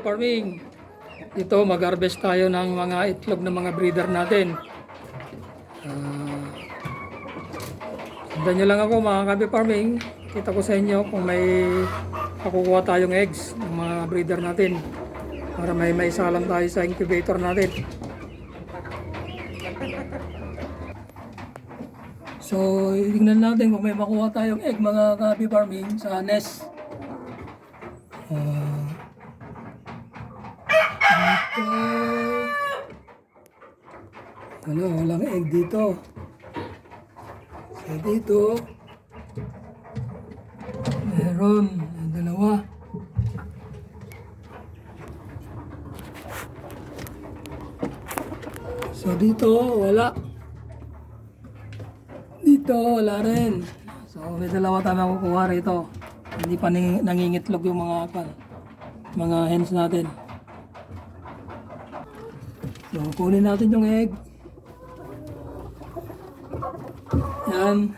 farming. Dito mag-harvest tayo ng mga itlog ng mga breeder natin. Sundan nyo lang ako mga kabi farming. Kita ko sa inyo kung may makukuha tayong eggs ng mga breeder natin. Para may maisalang tayo sa incubator natin. So, tingnan natin kung may makuha tayong egg mga kabi farming sa nest. Dito. Walang egg dito. So, dito. Meron. Dalawa. So, dito. Wala. Dito. Wala rin. So, may dalawa tayo makukuha rito. Hindi pa nangingitlog yung mga hens natin. So, kunin natin yung egg. Yan.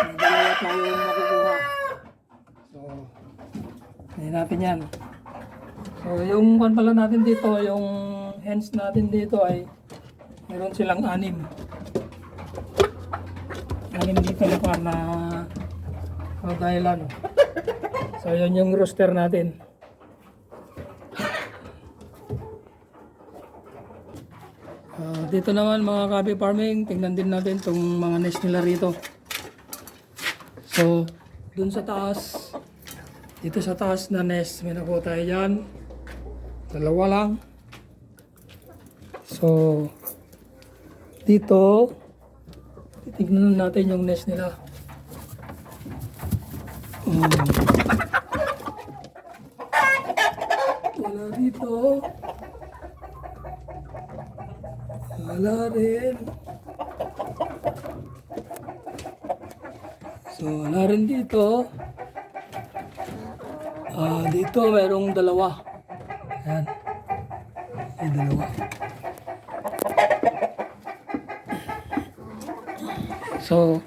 May dalawa tayong makukuha. So, hindi natin yan. So, yung pala natin dito, yung hens natin dito ay meron silang 6. 6 dito na Rhode Island. So, yun yung rooster natin. Dito naman mga kabi farming, tingnan din natin itong mga nest nila rito. So, dun sa taas, dito sa taas na nest, may nakuha tayo dyan. 2 lang. So, dito, titignan natin yung nest nila. Wala dito. Wala rin. So, wala rin dito. Dito mayroong 2. Ayan. May 2. So,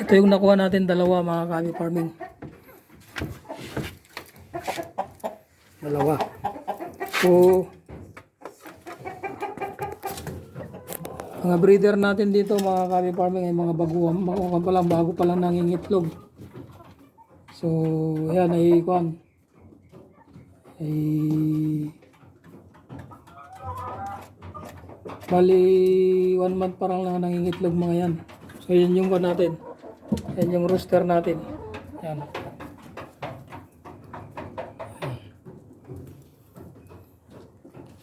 ito yung nakuha natin 2 mga kabi farming. 2. So, mga breeder natin dito mga kabi farming ay mga baguhan pa lang, bago pa lang nangingitlog. So, yan ay bali 1 month pa lang nangingitlog mga yan. So, yan yung natin. Yan yung rooster natin. Yan.